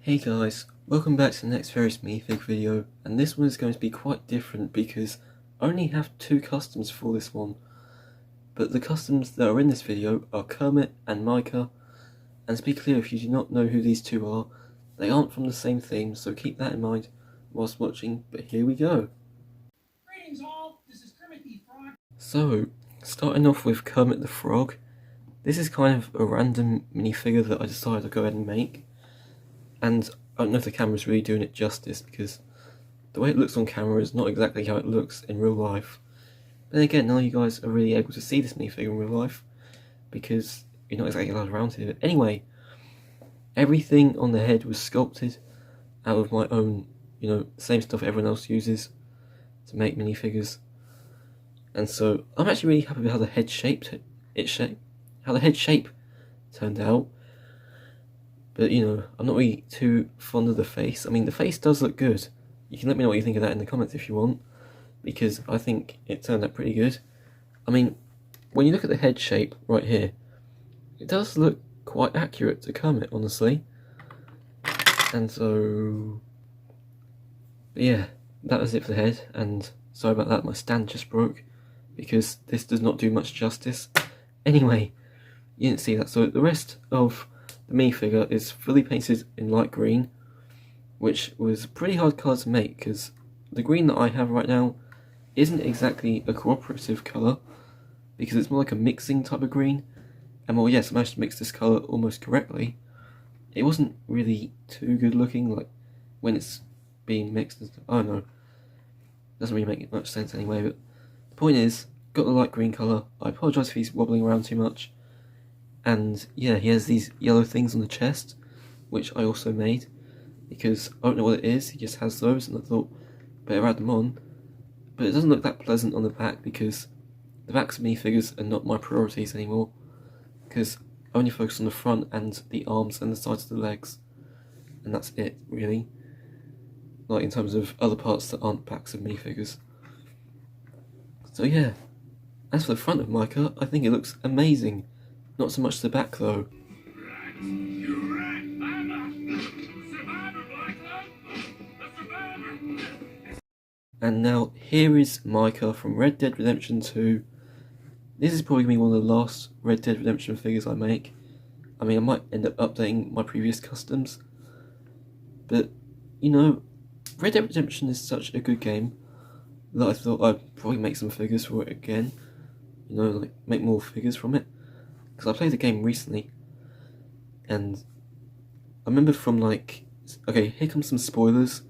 Hey guys, welcome back to the next Various Minifig video, and this one is going to be quite different because I only have two customs for this one, but the customs that are in this video are Kermit and Micah, and to be clear, if you do not know who these two are, they aren't from the same theme, so keep that in mind whilst watching, but here we go. Greetings all, this is Kermit the Frog. So, starting off with Kermit the Frog, this is kind of a random minifigure that I decided to go ahead and make. And I don't know if the camera's really doing it justice because the way it looks on camera is not exactly how it looks in real life. But then again, now you guys are really able to see this minifigure in real life because you're not exactly allowed around here. Anyway, everything on the head was sculpted out of my own, same stuff everyone else uses to make minifigures. And so I'm actually really happy with how the head how the head shape turned out. But, I'm not really too fond of the face. I mean, the face does look good. You can let me know what you think of that in the comments if you want, because I think it turned out pretty good. I mean, when you look at the head shape right here, it does look quite accurate to Kermit, honestly. And so, yeah, that was it for the head, and sorry about that, my stand just broke, because this does not do much justice. Anyway, you didn't see that, so the rest of the minifigure is fully painted in light green, which was a pretty hard colour to make because the green that I have right now isn't exactly a cooperative colour because it's more like a mixing type of green. And well, yes, I managed to mix this colour almost correctly. It wasn't really too good looking, like when it's being mixed and stuff. I don't know. Doesn't really make much sense anyway, but the point is, got the light green colour. I apologise if he's wobbling around too much. And yeah, he has these yellow things on the chest, which I also made, because I don't know what it is, he just has those, and I thought, better add them on. But it doesn't look that pleasant on the back, because the backs of minifigures are not my priorities anymore, because I only focus on the front and the arms and the sides of the legs, and that's it, really. Like, in terms of other parts that aren't backs of minifigures. So yeah, as for the front of Micah, I think it looks amazing. Not so much the back though. And now here is Micah from Red Dead Redemption 2. This is probably going to be one of the last Red Dead Redemption figures I make. I mean, I might end up updating my previous customs. But, Red Dead Redemption is such a good game that I thought I'd probably make some figures for it again. Like make more figures from it. Because I played the game recently, and I remember from okay, here comes some spoilers.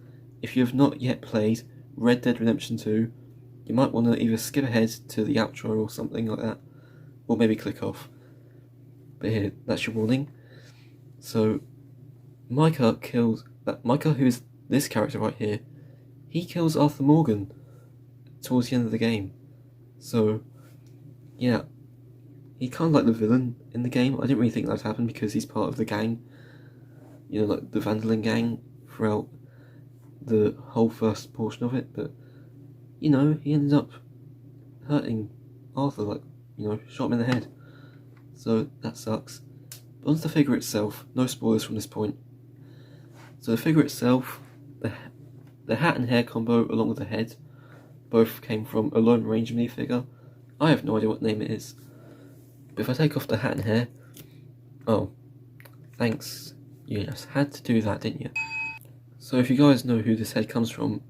If you have not yet played Red Dead Redemption 2, you might want to either skip ahead to the outro or something like that, or maybe click off. But here, that's your warning. So, Micah, who is this character right here, he kills Arthur Morgan towards the end of the game. So, yeah. He's kind of like the villain in the game. I didn't really think that would happen because he's part of the gang. Like the Van der Linde gang throughout the whole first portion of it. But, he ended up hurting Arthur, shot him in the head. So, that sucks. But onto the figure itself. No spoilers from this point. So, the figure itself, the hat and hair combo along with the head, both came from a Lone Ranger minifigure. I have no idea what name it is. But if I take off the hat and hair... Oh, thanks. You just had to do that, didn't you? So if you guys know who this head comes from,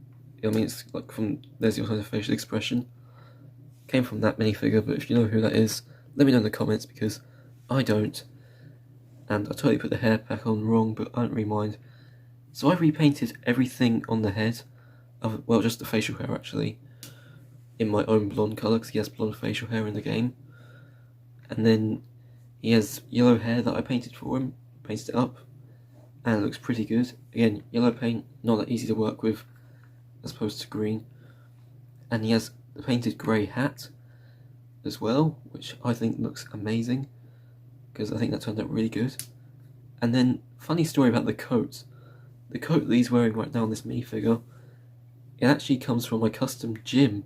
I mean, it's like from... There's your kind of facial expression. Came from that minifigure, but if you know who that is, let me know in the comments, because I don't. And I totally put the hair back on wrong, but I don't really mind. So I repainted everything on the head, well, just the facial hair actually, in my own blonde colour, because he has blonde facial hair in the game. And then he has yellow hair that I painted for him, painted it up, and it looks pretty good. Again, yellow paint, not that easy to work with, as opposed to green. And he has the painted grey hat as well, which I think looks amazing, because I think that turned out really good. And then, funny story about the coat. The coat that he's wearing right now on this minifigure, it actually comes from my custom Jim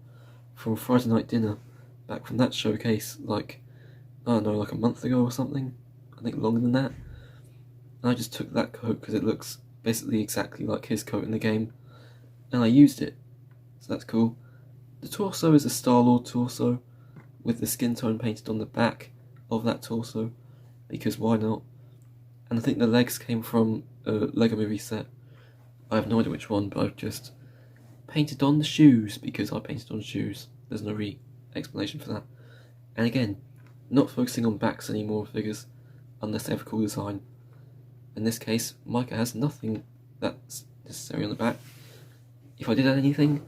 from Friday Night Dinner, back from that showcase, I don't know, a month ago or something. I think longer than that. And I just took that coat because it looks basically exactly like his coat in the game, and I used it, so that's cool. The torso is a Star-Lord torso, with the skin tone painted on the back of that torso, because why not? And I think the legs came from a Lego Movie set. I have no idea which one, but I've just painted on the shoes because I painted on shoes. There's no explanation for that. And again, not focusing on backs anymore with figures, unless they have a cool design. In this case, Micah has nothing that's necessary on the back. If I did add anything,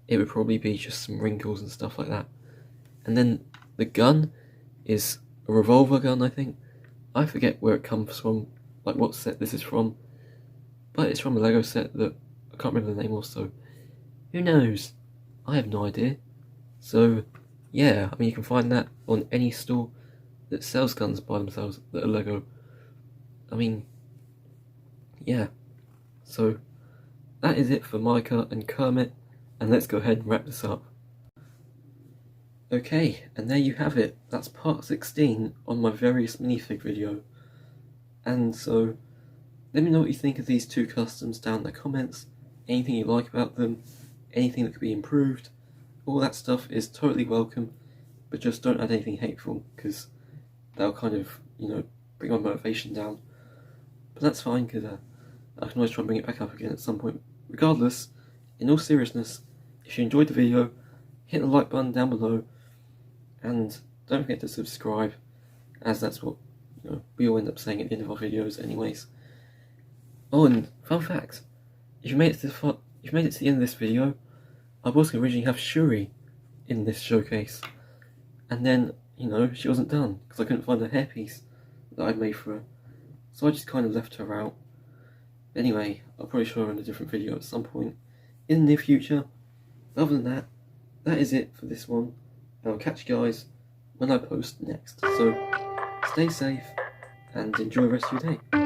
it would probably be just some wrinkles and stuff like that. And then the gun is a revolver gun, I think. I forget where it comes from, like what set this is from. But it's from a Lego set that I can't remember the name of, so who knows? I have no idea. So yeah, I mean, you can find that on any store that sells guns by themselves that are Lego. I mean, yeah. So that is it for Micah and Kermit, and let's go ahead and wrap this up. Okay, and there you have it. That's part 16 on my various minifig video. And so, let me know what you think of these two customs down in the comments. Anything you like about them, anything that could be improved. All that stuff is totally welcome, but just don't add anything hateful, because that'll kind of, bring my motivation down. But that's fine, because I can always try and bring it back up again at some point. Regardless, in all seriousness, if you enjoyed the video, hit the like button down below, and don't forget to subscribe, as that's what we all end up saying at the end of our videos anyways. Oh, and fun fact, if you made it to the end of this video, I was going to originally have Shuri in this showcase, and then, she wasn't done, because I couldn't find a hairpiece that I made for her, so I just kind of left her out. Anyway, I'll probably show her in a different video at some point in the near future. Other than that, that is it for this one, and I'll catch you guys when I post next. So, stay safe, and enjoy the rest of your day.